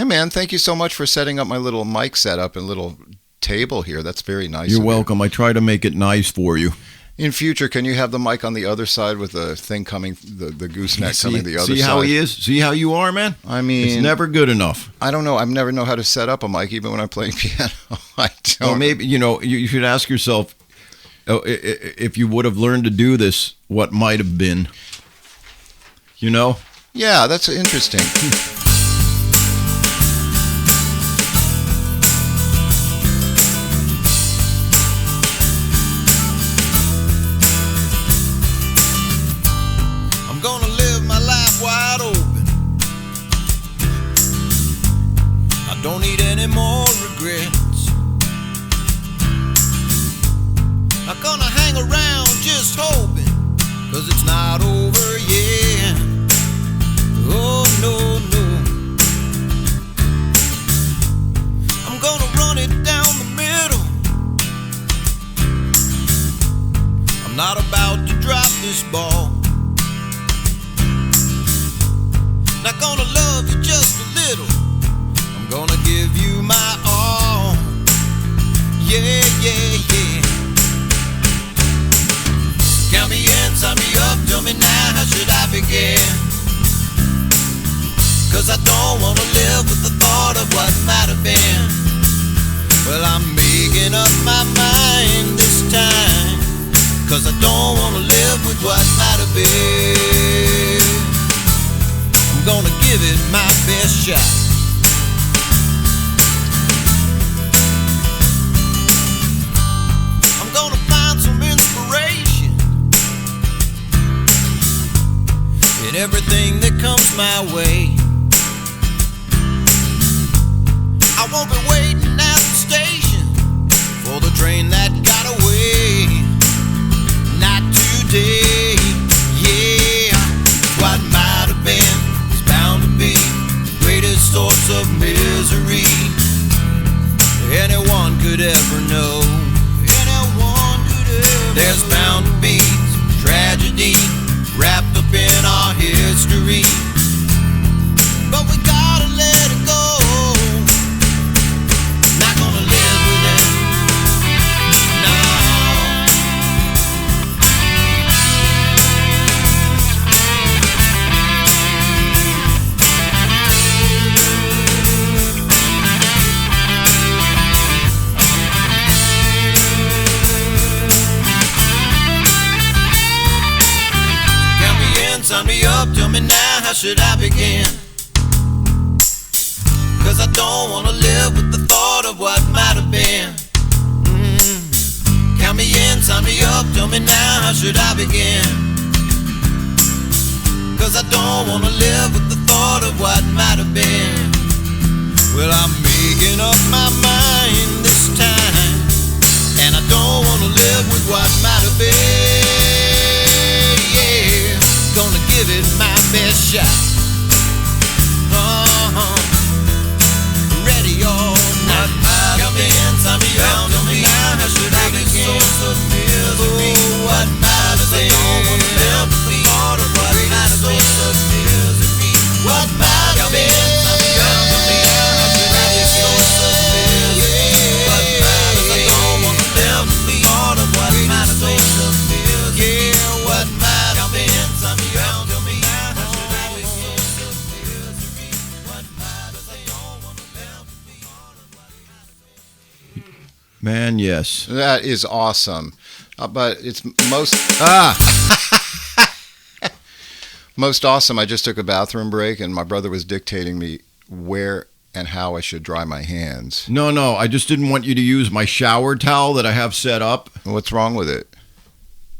Hey, man, thank you so much for setting up my little mic setup and little table here. That's very nice. You're welcome. I try to make it nice for you. In future, can you have the mic on the other side with the thing coming, the gooseneck coming the other side? See how he is? See how you are, man? I mean... It's never good enough. I don't know. I never know how to set up a mic, even when I'm playing piano. I don't. Well, maybe, you should ask yourself, if you would have learned to do this, what might have been, Yeah, that's interesting. Gonna live my life wide open. I don't need any more regrets. I'm gonna hang around just hoping, 'cause it's not over yet. Oh no, no. I'm gonna run it down the middle. I'm not about to drop this ball. Not gonna love you just a little. I'm gonna give you my all. Yeah, yeah, yeah. Count me in, sign me up, tell me now, how should I begin? 'Cause I don't wanna live with the thought of what might have been. Well, I'm making up my mind this time, 'cause I don't wanna live with what might have been. I'm gonna give it my best shot. I'm gonna find some inspiration in everything that comes my way. I won't be waiting at the station for the train that got away. Not today, yeah. What might have been bound to be the greatest source of misery anyone could ever know. Anyone could ever. There's bound to be some tragedy wrapped up in our history, but we gotta let it go. Not gonna live with it. No. Sign me up, tell me now, how should I begin? 'Cause I don't wanna live with the thought of what might have been. Count me in, sign me up, tell me now, how should I begin? 'Cause I don't wanna live with the thought of what might have been. Well, I'm making up my mind this time, and I don't wanna live with what might have been. Yeah. Gonna give it my best shot. Ready or not. Come in, sign me up, tell me now, how should I begin? Oh, what might have been? I don't wanna live with the thought of what might have been. What might have been? Sign me up, tell me now, how should I begin? What might have been? I don't wanna live with the thought of what might have been. Yeah, what might have been? Man, yes. That is awesome. But it's most... most awesome. I just took a bathroom break, and my brother was dictating me where and how I should dry my hands. No, I just didn't want you to use my shower towel that I have set up. What's wrong with it?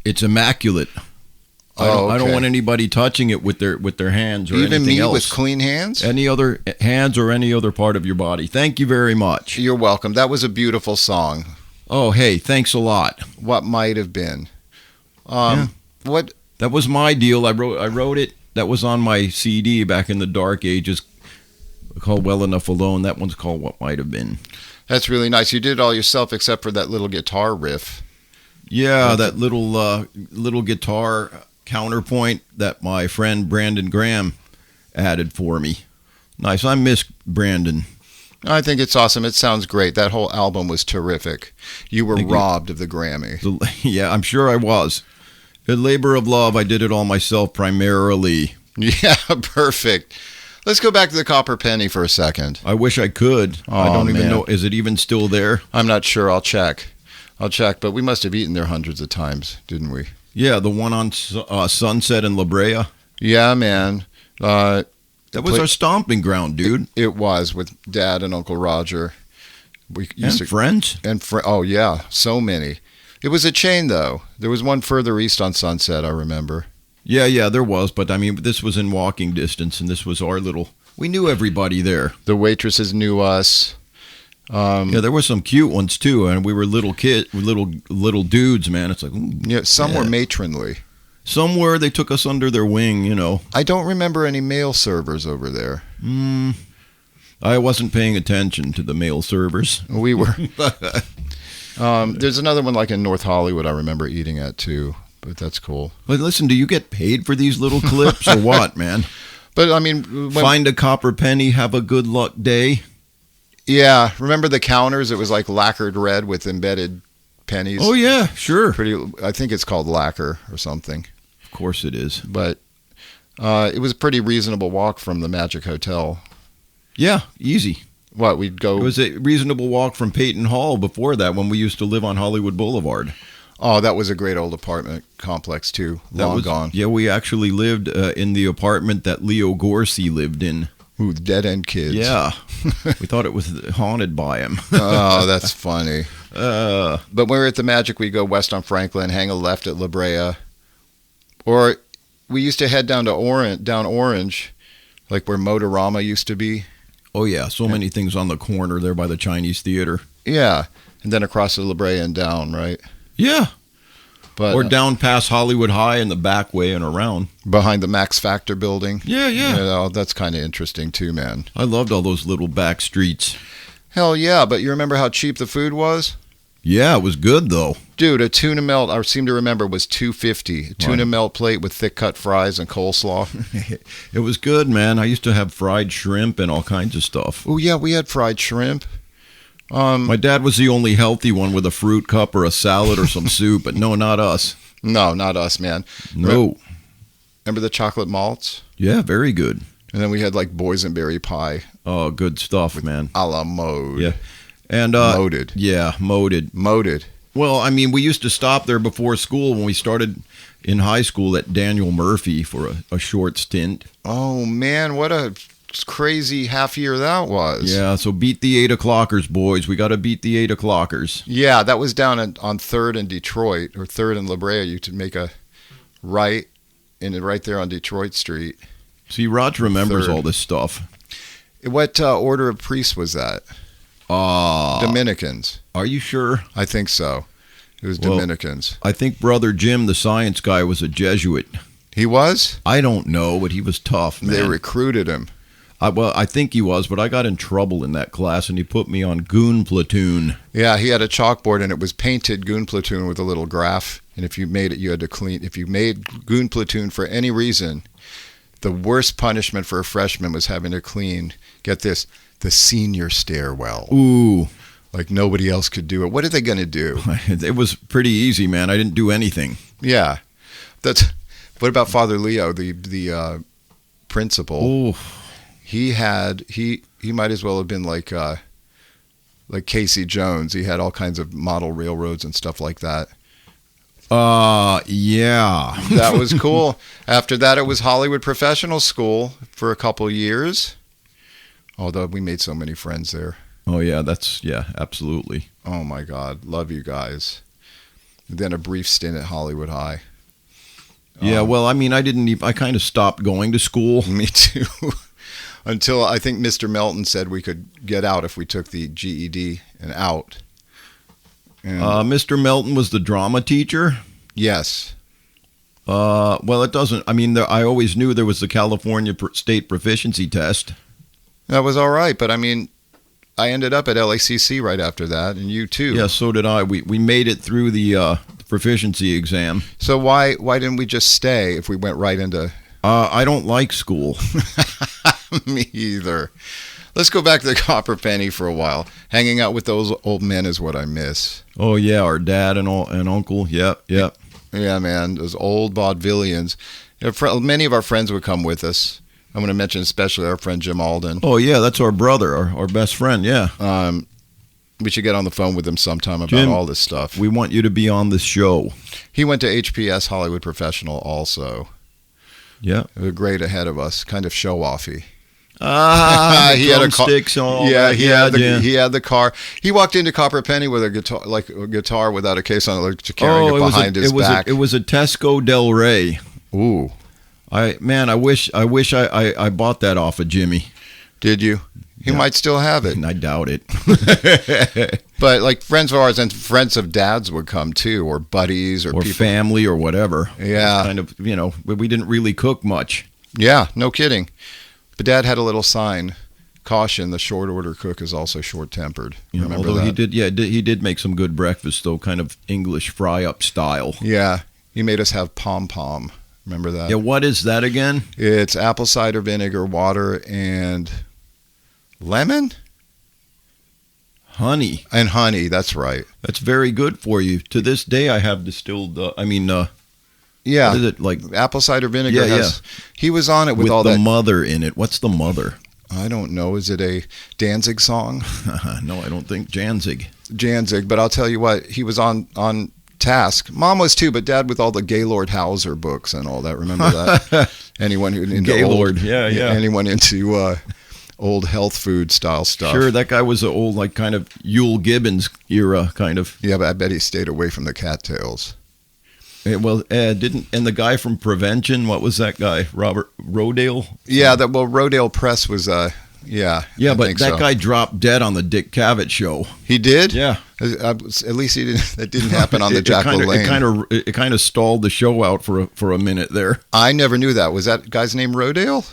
It's immaculate. I don't want anybody touching it with their hands or even anything else. Even me with clean hands? Any other hands or any other part of your body. Thank you very much. You're welcome. That was a beautiful song. Oh, hey, thanks a lot. What might have been. What? That was my deal. I wrote it. That was on my CD back in the dark ages, called Well Enough Alone. That one's called What Might Have Been. That's really nice. You did it all yourself except for that little guitar riff. Yeah, that little guitar counterpoint that my friend Brandon Graham added for me. Nice. I miss Brandon. I think it's awesome. It sounds great. That whole album was terrific. You were Thank you. robbed of the Grammy. Yeah, I'm sure I was. A labor of love. I did it all myself primarily. Yeah, perfect. Let's go back to the copper penny for a second. I wish I could. I Oh, don't even man. know. Is it even still there? I'm not sure. I'll check. But we must have eaten there hundreds of times, didn't we? Yeah, the one on Sunset and La Brea. Yeah, man. That was our stomping ground, dude. It was with Dad and Uncle Roger. We used And friends. oh yeah, so many. It was a chain though. There was one further east on Sunset, I remember. Yeah, there was. But, I mean, this was in walking distance, and this was our little... We knew everybody there. The waitresses knew us. Yeah, there were some cute ones, too, and we were little dudes, man. It's like... Ooh, Yeah, some were yeah. matronly. Somewhere they took us under their wing, you know. I don't remember any male servers over there. I wasn't paying attention to the male servers. We were. There's another one like in North Hollywood I remember eating at too, but that's cool. But listen, do you get paid for these little clips or what, man? But I mean, Find a copper penny, have a good luck day. yeah, remember the counters? It was like lacquered red with embedded pennies. Oh, yeah, sure. I think it's called lacquer or something. Of course it is. But it was a pretty reasonable walk from the Magic Hotel. Yeah, easy. What, we'd go... It was a reasonable walk from Peyton Hall before that when we used to live on Hollywood Boulevard. Oh, that was a great old apartment complex too. Long gone. Yeah, we actually lived in the apartment that Leo Gorcey lived in. Ooh, dead end kids. Yeah. We thought it was haunted by him. Oh, that's funny. But when we were at the Magic, we'd go west on Franklin, hang a left at La Brea. Or we used to head down Orange, like where Motorama used to be. Oh, yeah. So many things on the corner there by the Chinese Theater. Yeah. And then across the La Brea and down, right? Yeah. But Or down past Hollywood High and the back way and around. behind the Max Factor building. Yeah. You know, that's kind of interesting too, man. I loved all those little back streets. Hell yeah, but you remember how cheap the food was? Yeah, it was good, though. Dude, a tuna melt, I seem to remember, was $2.50. A tuna Right. melt plate with thick cut fries and coleslaw. It was good, man. I used to have fried shrimp and all kinds of stuff. Oh yeah, we had fried shrimp. My dad was the only healthy one with a fruit cup or a salad or some soup, but no, not us. No, not us, man. No. Remember the chocolate malts? Yeah, very good. And then we had like boysenberry pie Oh, good stuff, man. a la mode. Yeah. And Moated. Yeah, moated. Moated. Well, I mean, we used to stop there before school when we started in high school at Daniel Murphy for a short stint. Oh man, what a crazy half year that was. Yeah, so beat the 8 o'clockers, boys. We got to beat the 8 o'clockers. Yeah, that was down on 3rd in Detroit, or 3rd in La Brea. You could make a right, and right there on Detroit Street. See, Raj remembers 3rd. all this stuff. What order of priests was that? Dominicans. Are you sure? I think so. It was Well, Dominicans. I think Brother Jim, the science guy, was a Jesuit. He was? I don't know, but he was tough, man. They recruited him. I think he was, but I got in trouble in that class, and he put me on Goon Platoon. Yeah, he had a chalkboard, and it was painted Goon Platoon with a little graph. And if you made it, you had to clean. If you made Goon Platoon for any reason, the worst punishment for a freshman was having to clean, get this, the senior stairwell. Ooh. Like nobody else could do it. What are they going to do? It was pretty easy, man. I didn't do anything. Yeah. What about Father Leo, the principal? Oh, He might as well have been like Casey Jones. He had all kinds of model railroads and stuff like that. yeah. That was cool. After that, it was Hollywood Professional School for a couple years. Although we made so many friends there. Oh, yeah, absolutely. Oh my God, love you guys. Then a brief stint at Hollywood High. Yeah, well, I mean, I kind of stopped going to school. Me too. Until I think Mr. Melton said we could get out if we took the GED and out. And Mr. Melton was the drama teacher. yes. Well, it doesn't. I mean, I always knew there was the California State Proficiency Test. That was all right, but I mean, I ended up at LACC right after that, and you too. Yeah, so did I. We made it through the proficiency exam. So why didn't we just stay if we went right into... I don't like school. Me either. Let's go back to the Copper Penny for a while. Hanging out with those old men is what I miss. Oh yeah, our dad and uncle. Yep. Yeah, man, those old vaudevillians. Many of our friends would come with us. I'm going to mention especially our friend Jim Alden. Oh yeah, that's our brother, our best friend. Yeah. We should get on the phone with him sometime about Jim, all this stuff. We want you to be on this show. He went to HPS Hollywood Professional also. Yeah. Great ahead of us, kind of show-offy. He had a car. He had the car. He walked into Copper Penny with a guitar without a case on it, carrying it behind his back. It was a Teisco Del Rey. Ooh. I wish I bought that off of Jimmy. Did you? He might still have it. I doubt it. But like friends of ours and friends of Dad's would come too, or buddies, or people. Family, or whatever. Yeah. Kind of, we didn't really cook much. Yeah, no kidding. But Dad had a little sign, caution: the short order cook is also short-tempered. Remember that? He did make some good breakfast though, kind of English fry-up style. Yeah, he made us have Pom-Pom. Remember that? Yeah, what is that again? It's apple cider vinegar, water, and lemon? Honey. And honey, that's right. That's very good for you. To this day, I have distilled, yeah. What is it, like? Apple cider vinegar. Yeah. He was on it with all the that. mother in it. What's the mother? I don't know. Is it a Danzig song? No, I don't think Janzig. But I'll tell you what, he was on task. Mom was too, but Dad with all the Gaylord Hauser books and all that. Remember that? Anyone who into Gaylord, anyone into old health food style stuff. Sure, that guy was an old, like, kind of Yule Gibbons era, kind of. Yeah, but I bet he stayed away from the cattails. Didn't, and the guy from Prevention, what was that guy? Robert Rodale? Yeah, Rodale Press was, yeah. Yeah, but that guy dropped dead on the Dick Cavett show. He did? Yeah. At least he didn't. That didn't happen on the Jack LaLanne. It kind of stalled the show out for a minute there. I never knew that. Was that guy's name Rodale?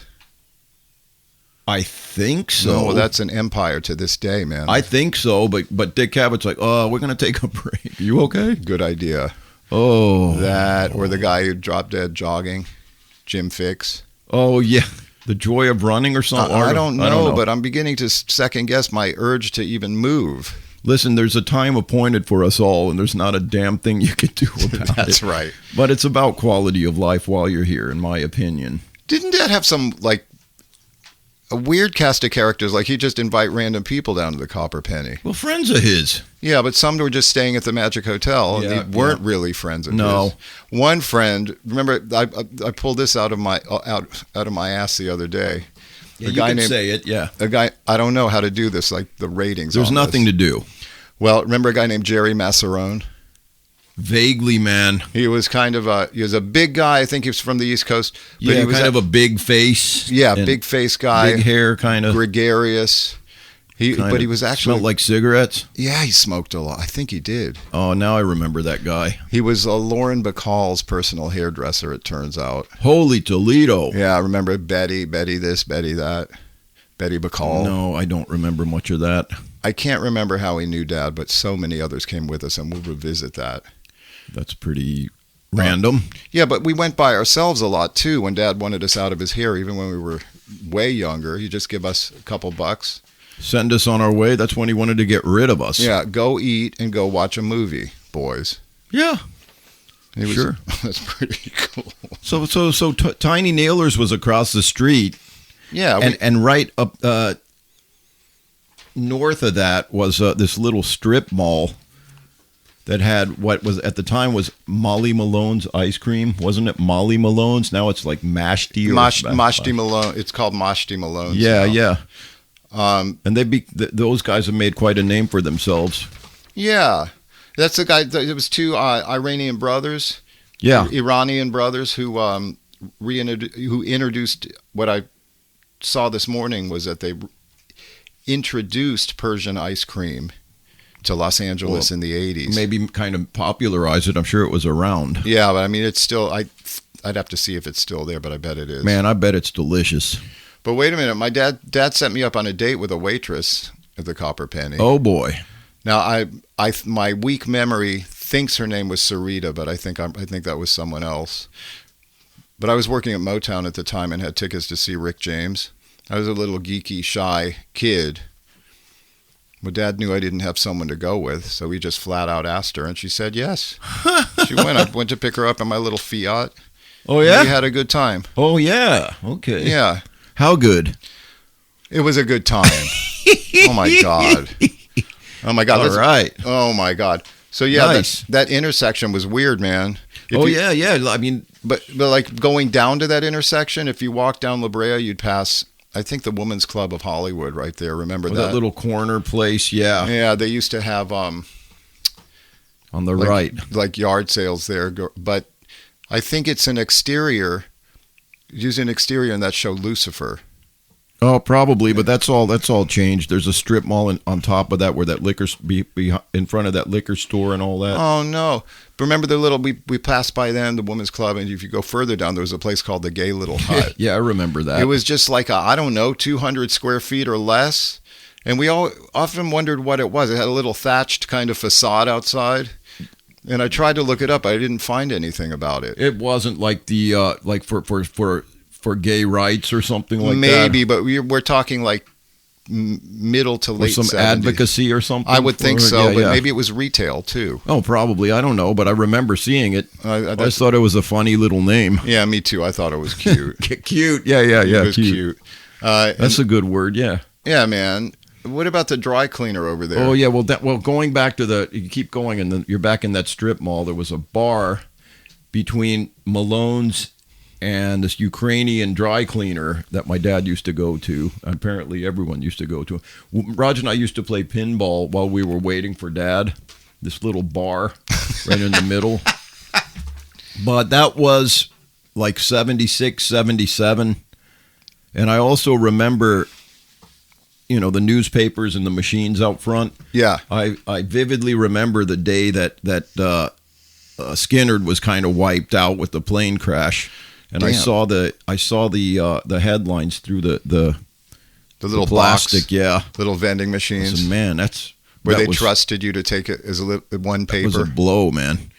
I think so. No, well, that's an empire to this day, man. I think so, but Dick Cavett's like, oh, we're going to take a break. You okay? Good idea. Oh. That, or the guy who dropped dead jogging, Jim Fixx. Oh, yeah. The joy of running or something? I don't know, but I'm beginning to second guess my urge to even move. Listen, there's a time appointed for us all, and there's not a damn thing you can do about it. That's right. But it's about quality of life while you're here, in my opinion. Didn't Dad have some, like, a weird cast of characters? Like, he'd just invite random people down to the Copper Penny. Well, friends of his. Yeah, but some were just staying at the Magic Hotel, and they weren't really friends of his. One friend, remember, I pulled this out of my ass the other day. Yeah, you can say it, yeah. A guy, I don't know how to do this, like the ratings. There's nothing to do. Well, remember a guy named Jerry Masarone? Vaguely, man. He was kind of he was a big guy. I think he was from the East Coast. But he was kind of a big face. Yeah, big face guy. Big hair, kind of. Gregarious. But he was actually... Smelled like cigarettes? Yeah, he smoked a lot. I think he did. Oh, now I remember that guy. He was Lauren Bacall's personal hairdresser, it turns out. Holy Toledo. Yeah, I remember Betty this, Betty that. Betty Bacall. No, I don't remember much of that. I can't remember how he knew Dad, but so many others came with us, and we'll revisit that. That's pretty random. Yeah, but we went by ourselves a lot, too, when Dad wanted us out of his hair, even when we were way younger. He'd just give us a couple bucks. Send us on our way. That's when he wanted to get rid of us. Yeah, go eat and go watch a movie, boys. Yeah. Sure. That's pretty cool. So Tiny Naylor's was across the street. Yeah. And right up north of that was this little strip mall that had what was at the time was Molly Malone's ice cream. Wasn't it Molly Malone's? Now it's like Mashti. Mashti Malone. It's called Mashti Malone. Yeah, yeah. And those guys have made quite a name for themselves. Yeah. That's the guy. It was two Iranian brothers. Yeah. Iranian brothers who introduced what I saw this morning was that they introduced Persian ice cream to Los Angeles in the 80s. Maybe kind of popularized it. I'm sure it was around. Yeah, but I mean, it's still, I'd have to see if it's still there, but I bet it is. Man, I bet it's delicious. But wait a minute. My dad set me up on a date with a waitress at the Copper Penny. Oh, boy. Now, my weak memory thinks her name was Sarita, but I think that was someone else. But I was working at Motown at the time and had tickets to see Rick James. I was a little geeky, shy kid. My dad knew I didn't have someone to go with, so he just flat out asked her, and she said yes. She went. I went to pick her up in my little Fiat. Oh, yeah? We had a good time. Oh, yeah. Okay. Yeah. How good? It was a good time. Oh, my God. Oh, my God. All right. Oh, my God. So, yeah, Nice. that intersection was weird, man. Yeah. I mean, But like going down to that intersection, if you walk down La Brea, you'd pass, I think, the Women's Club of Hollywood right there. Remember that little corner place, yeah. Yeah, they used to have On the right. like yard sales there. But I think it's an exterior, using an exterior in that show Lucifer. Oh, probably, but that's all changed. There's a strip mall on top of that where that liquor be in front of that liquor store and all that. Oh no! But remember the little we passed by then, the Women's Club, and if you go further down, there was a place called the Gay Little Hut. Yeah, I remember that. It was just like I don't know, 200 square feet or less, and we all often wondered what it was. It had a little thatched kind of facade outside, and I tried to look it up. I didn't find anything about it. It wasn't like the like for gay rights or something like that. Maybe, but we're talking like middle to late or some 70s. advocacy or something. I would think so, yeah, but yeah. maybe it was retail too. Oh, probably. I don't know, but I remember seeing it. I That's- just thought it was a funny little name. Yeah, me too. I thought it was cute. Cute. Yeah. It was cute. That's a good word. Yeah. Yeah, man. What about the dry cleaner over there? Oh yeah. Well, going back to you keep going, and then you're back in that strip mall. There was a bar between Malone's and this Ukrainian dry cleaner that my dad used to go to. Apparently, everyone used to go to. Roger and I used to play pinball while we were waiting for Dad. This little bar right in the middle. But that was like 76, 77. And I also remember, the newspapers and the machines out front. Yeah. I vividly remember the day that Skinnerd was kind of wiped out with the plane crash. And Damn. I saw the headlines through the little plastic, box, yeah, little vending I machines. said, man, where that they was, trusted you to take it as one that was a paper. blow, man.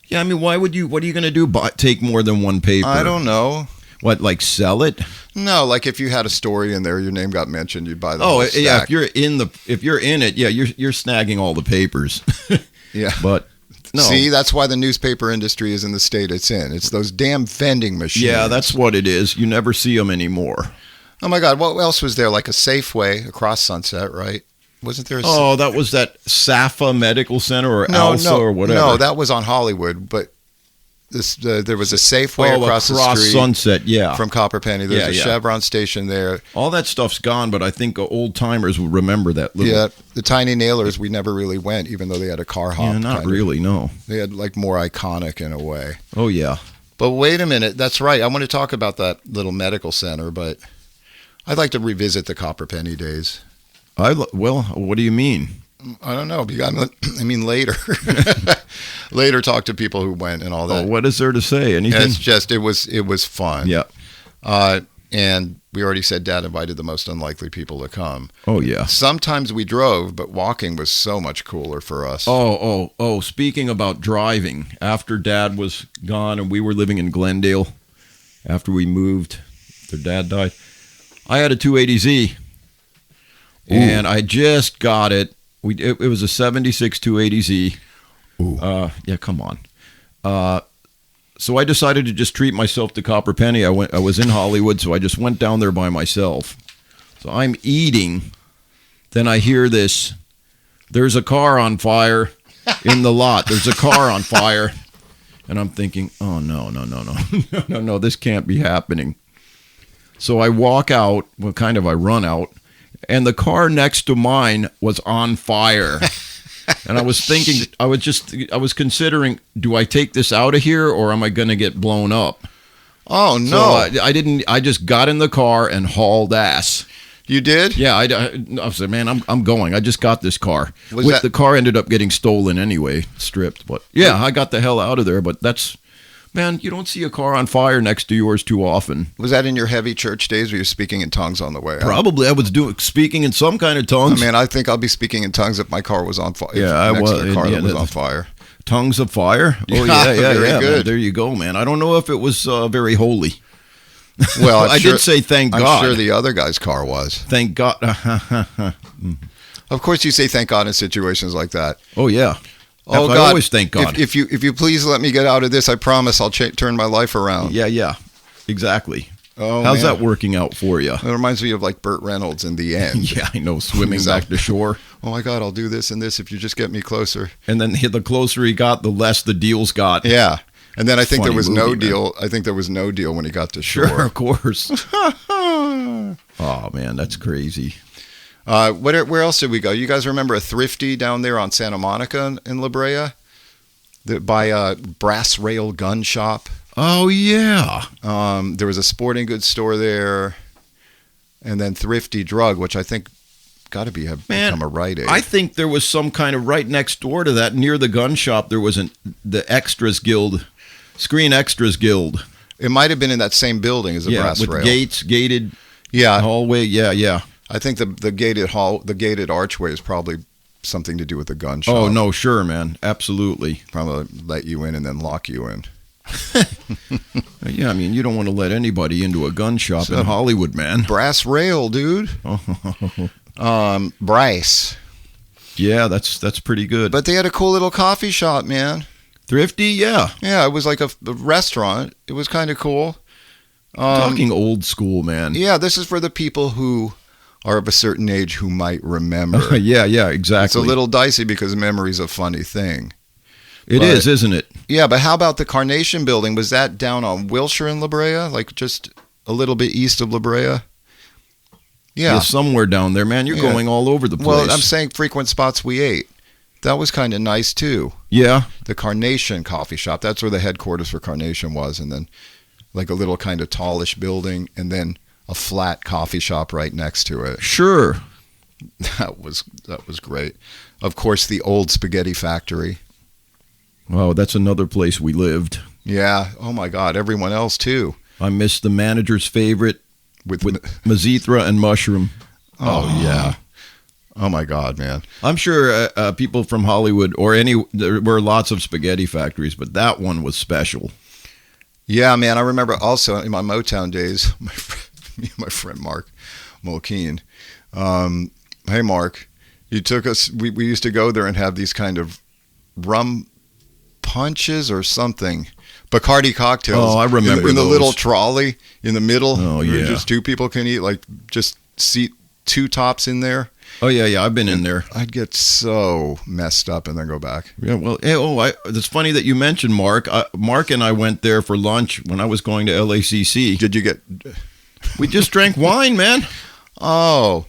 Yeah, I mean, what are you going to do? Take more than one paper? I don't know. What, like sell it? No, like if you had a story in there, your name got mentioned, you'd buy the Oh, whole yeah. stack. If you're in it, yeah, you're snagging all the papers. Yeah. But no. See, that's why the newspaper industry is in the state it's in. It's those damn vending machines. Yeah, that's what it is. You never see them anymore. Oh my God, what else was there? Like a Safeway across Sunset, right? Wasn't there? Oh, that was that SAFA Medical Center or ALSA or whatever. No, that was on Hollywood, but there was a Safeway across the street Sunset, yeah. from Copperpenny. There's a Chevron station there. All that stuff's gone, but I think old timers will remember that. Yeah, the tiny Naylors, we never really went, even though they had a car hop. Yeah, not really, no. They had like more iconic in a way. Oh, yeah. But wait a minute, that's right. I want to talk about that little medical center, but I'd like to revisit the Copperpenny days. Well, what do you mean? I don't know. I mean, later. Later, talk to people who went and all that. Oh, what is there to say? Anything? It's just it was fun. Yeah. And we already said Dad invited the most unlikely people to come. Oh, yeah. Sometimes we drove, but walking was so much cooler for us. Oh, speaking about driving, after Dad was gone and we were living in Glendale, after we moved, after Dad died, I had a 280Z. Ooh. And I just got it. It was a 76 280Z. Ooh. Yeah, come on. So I decided to just treat myself to Copperpenny. I was in Hollywood, so I just went down there by myself. So I'm eating. Then I hear this. There's a car on fire in the lot. There's a car on fire. And I'm thinking, oh, no, this can't be happening. So I walk out. Well, I run out. And the car next to mine was on fire. And I was thinking, I was considering, do I take this out of here or am I going to get blown up? Oh, no. So I just got in the car and hauled ass. You did? Yeah, I said, man, I'm going. I just got this car. Was the car ended up getting stolen anyway, stripped. But yeah, I got the hell out of there. But man, you don't see a car on fire next to yours too often. Was that in your heavy church days where you're speaking in tongues on the way out? Probably. I was speaking in some kind of tongues. I mean, I think I'll be speaking in tongues if my car was on fire. Yeah, I was. A car that was on fire. Tongues of fire? Oh, Yeah, yeah. very good. Man. There you go, man. I don't know if it was very holy. Well, I did say thank God. I'm sure the other guy's car was. Thank God. Of course, you say thank God in situations like that. Oh, yeah. Oh, I God. always thank God. If you please let me get out of this, I promise I'll turn my life around. Yeah. Exactly. Oh, How's man. that working out for you? It reminds me of like Burt Reynolds in The End. Yeah, I know. Swimming back to shore. Oh my God, I'll do this and this if you just get me closer. And then the closer he got, the less the deals got. Yeah. And then I think there was no movie, deal. I think there was no deal when he got to shore. Sure, of course. Oh, man, that's crazy. Where else did we go? You guys remember a Thrifty down there on Santa Monica in La Brea? By a Brass Rail Gun Shop. Oh, yeah. There was a sporting goods store there. And then Thrifty Drug, which I think got to become a Rite Aid. I think there was some kind of right next door to that, near the gun shop, there was the Extras Guild, Screen Extras Guild. It might have been in that same building as a Brass with Rail. gates, gated Yeah. hallway. Yeah. I think the gated archway is probably something to do with the gun shop. Oh, no, sure, man. Absolutely. Probably let you in and then lock you in. Yeah, I mean, you don't want to let anybody into a gun shop in Hollywood, man. Brass Rail, dude. Bryce. Yeah, that's pretty good. But they had a cool little coffee shop, man. Thrifty, yeah. Yeah, it was like a restaurant. It was kind of cool. Talking old school, man. Yeah, this is for the people who are of a certain age who might remember. Yeah, exactly. It's a little dicey because memory's a funny thing. It is, isn't it? Yeah, but how about the Carnation building? Was that down on Wilshire in La Brea? Like just a little bit east of La Brea? Yeah. Somewhere down there, man. You're going all over the place. Well, I'm saying frequent spots we ate. That was kind of nice, too. Yeah. The Carnation coffee shop. That's where the headquarters for Carnation was. And then like a little kind of tallish building and then a flat coffee shop right next to it. Sure. That was great. Of course, the old spaghetti factory. Oh, that's another place we lived. Yeah. Oh, my God. Everyone else, too. I miss the manager's favorite with Mazithra and mushroom. Oh, yeah. Oh, my God, man. I'm sure people from Hollywood there were lots of spaghetti factories, but that one was special. Yeah, man. I remember also in my Motown days, me and my friend Mark Mulkeen. Hey, Mark, you took us, we used to go there and have these kind of rum punches or something. Bacardi cocktails. Oh, I remember in the those. little trolley in the middle. Oh, yeah. Where just two people can eat, like just seat two tops in there. Oh, yeah, I've been in there. I'd get so messed up and then go back. Yeah, well, it's funny that you mentioned Mark. Mark and I went there for lunch when I was going to LACC. Did you get... We just drank wine, man. Oh,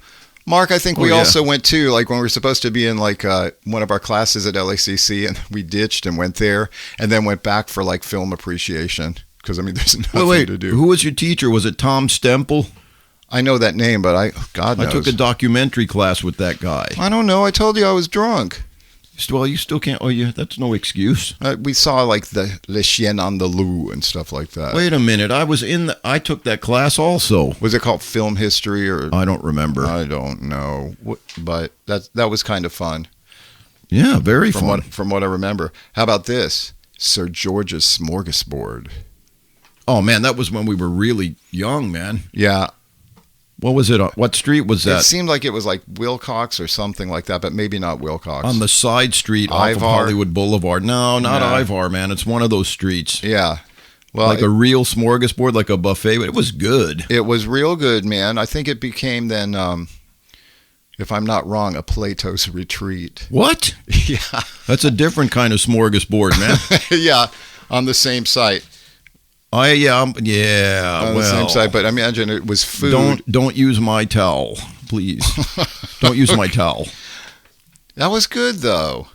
Mark, I think we yeah. also went too, like when we were supposed to be in like one of our classes at LACC and we ditched and went there and then went back for like film appreciation because, I mean, there's nothing to do. Who was your teacher? Was it Tom Stemple? I know that name, but God knows. I took a documentary class with that guy. I don't know. I told you I was drunk. Well, you still can't. Oh, yeah, that's no excuse. We saw like the Le Chien Andalou and stuff like that. Wait a minute. I took that class also. Was it called film history or? I don't remember. I don't know. But that was kind of fun. Yeah, very fun. From what I remember. How about this? Sir George's Smorgasbord. Oh, man, that was when we were really young, man. Yeah. What was it? What street was that? It seemed like it was like Wilcox or something like that, but maybe not Wilcox. On the side street off of Hollywood Boulevard. No, not Ivar, man. It's one of those streets. Yeah. Well, like a real smorgasbord, like a buffet, but it was good. It was real good, man. I think it became then, if I'm not wrong, a Plato's Retreat. What? Yeah. That's a different kind of smorgasbord, man. Yeah, on the same site. On the same site, but I imagine it was food. Don't use my towel, please. Don't use my towel. That was good, though.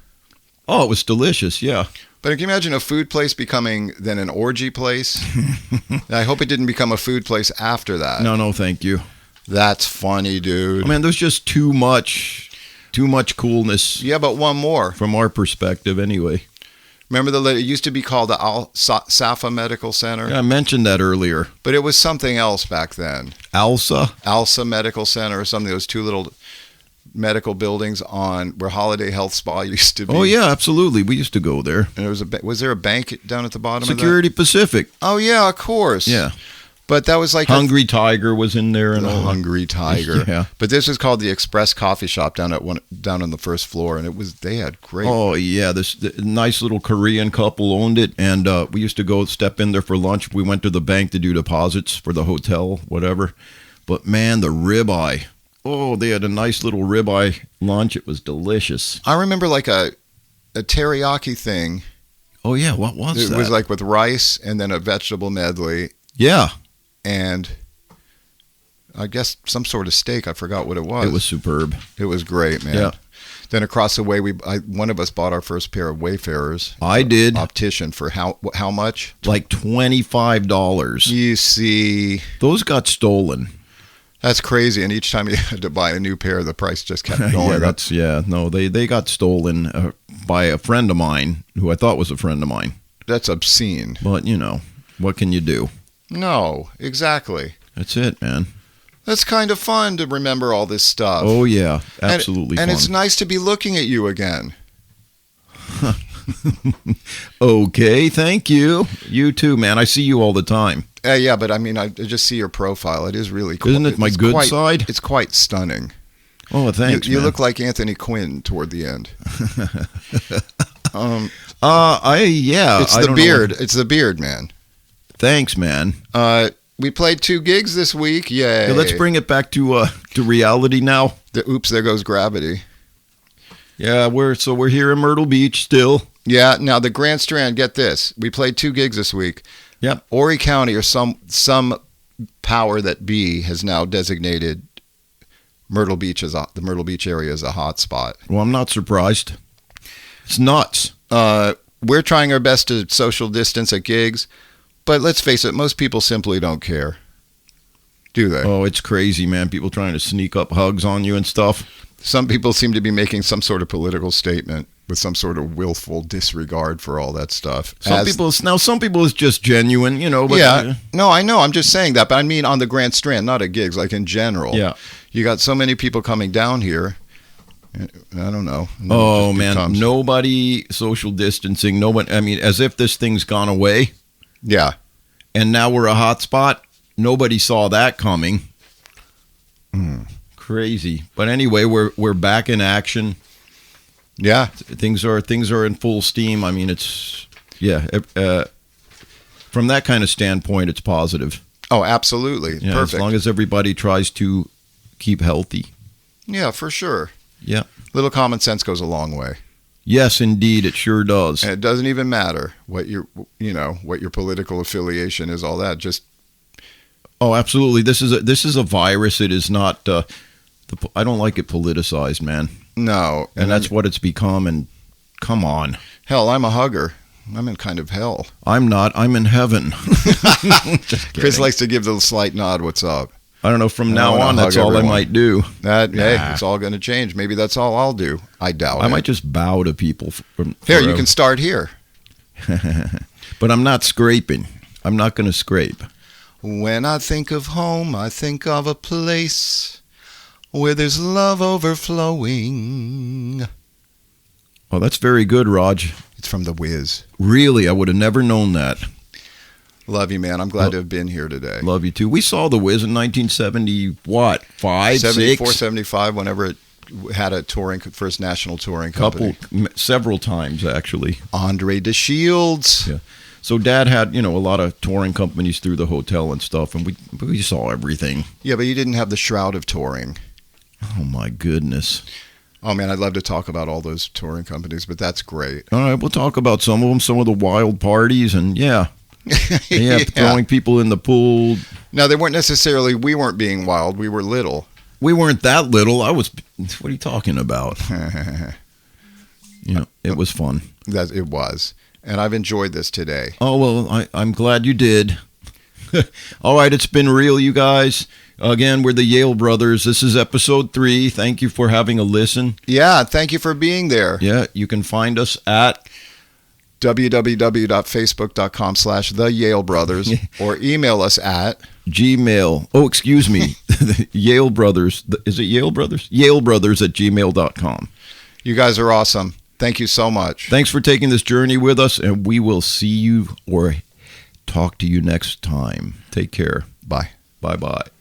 Oh, it was delicious, yeah. But can you imagine a food place becoming then an orgy place? I hope it didn't become a food place after that. No, thank you. That's funny, dude. I mean, there's just too much coolness. Yeah, but one more. From our perspective, anyway. Remember it used to be called the SAFA Medical Center? Yeah, I mentioned that earlier. But it was something else back then. ALSA Medical Center or something. Those two little medical buildings on where Holiday Health Spa used to be. Oh, yeah, absolutely. We used to go there. And was there a bank down at the bottom Security of that? Pacific. Oh, yeah, of course. Yeah. But that was like Hungry Tiger was in there and all. Hungry Tiger. Yeah. But this was called the Express Coffee Shop down on the first floor, and they had great. Oh yeah, this nice little Korean couple owned it, and we used to go step in there for lunch. We went to the bank to do deposits for the hotel, whatever. But man, the ribeye. Oh, they had a nice little ribeye lunch. It was delicious. I remember like a teriyaki thing. Oh yeah, what was that? It was like with rice and then a vegetable medley. Yeah. And I guess some sort of steak. I forgot what it was. It was superb. It was great, man. Yeah. Then across the way, one of us bought our first pair of Wayfarers. I did. Optician for how much? Like $25. You see, Those got stolen. that's crazy. And each time you had to buy a new pair, the price just kept going. They got stolen by a friend of mine who I thought was a friend of mine. That's obscene. But what can you do? No, exactly. That's it, man. That's kind of fun to remember all this stuff. Oh yeah, absolutely. And fun. it's nice to be looking at you again. Okay, thank you. You too, man. I see you all the time. Yeah, but I mean, I just see your profile. It is really cool. Isn't it my good side? It's quite stunning. Oh, thanks, You man. look like Anthony Quinn toward the end. It's the beard. It's the beard, man. Thanks, man. We played 2 gigs this week. Yay. Hey, let's bring it back to reality now. Oops, there goes gravity. Yeah, we're here in Myrtle Beach still. Yeah, now the Grand Strand, get this. We played 2 gigs this week. Yep. Horry County or some power that be has now designated Myrtle Beach the Myrtle Beach area as a hot spot. Well, I'm not surprised. It's nuts. We're trying our best to social distance at gigs, but let's face it, most people simply don't care. Do they? Oh, it's crazy, man. People trying to sneak up hugs on you and stuff. Some people seem to be making some sort of political statement with some sort of willful disregard for all that stuff. Some people is just genuine, But, yeah, no, I know. I'm just saying that, but I mean on the Grand Strand, not at gigs, like in general. Yeah, you got so many people coming down here. I don't know. Oh man, nobody social distancing. Nobody. I mean, as if this thing's gone away. Yeah, and now we're a hot spot. Nobody saw that coming. Crazy, but anyway, we're back in action. Yeah, things are in full steam. I mean, it's from that kind of standpoint, it's positive. Oh, absolutely, yeah, perfect. As long as everybody tries to keep healthy. Yeah, for sure. Yeah, little common sense goes a long way. Yes, indeed, it sure does. And it doesn't even matter what your political affiliation is. All that just. Oh, absolutely. This is a virus. It is not. I don't like it politicized, man. No, and that's what it's become. And come on, hell, I'm a hugger. I'm in kind of hell. I'm not. I'm in heaven. Chris likes to give the slight nod. What's up? I don't know. From now on, that's all everyone. I might do. Hey, it's all going to change. Maybe that's all I'll do. I doubt it. I might just bow to people. Here, you can start here. But I'm not scraping. I'm not going to scrape. When I think of home, I think of a place where there's love overflowing. Oh, that's very good, Raj. It's from The Wiz. Really? I would have never known that. Love you, man. I'm glad to have been here today. Love you, too. We saw The Wiz in 1970, what, 74, 75, whenever it had a first national touring company. Several times, actually. Andre DeShields. Yeah. So Dad had, a lot of touring companies through the hotel and stuff, and we saw everything. Yeah, but you didn't have the shroud of touring. Oh, my goodness. Oh, man, I'd love to talk about all those touring companies, but that's great. All right, we'll talk about some of them, some of the wild parties, and throwing people in the pool. No, they weren't necessarily, we weren't being wild. We were little. We weren't that little. What are you talking about? It was fun. It was. And I've enjoyed this today. Oh, well, I'm glad you did. All right, it's been real, you guys. Again, we're the Yale Brothers. This is episode 3. Thank you for having a listen. Yeah, thank you for being there. Yeah, you can find us at www.facebook.com/The Yale Brothers or email us at Gmail. Oh, excuse me. Yale Brothers. Is it Yale Brothers? YaleBrothers@gmail.com. You guys are awesome. Thank you so much. Thanks for taking this journey with us, and we will see you or talk to you next time. Take care. Bye. Bye-bye.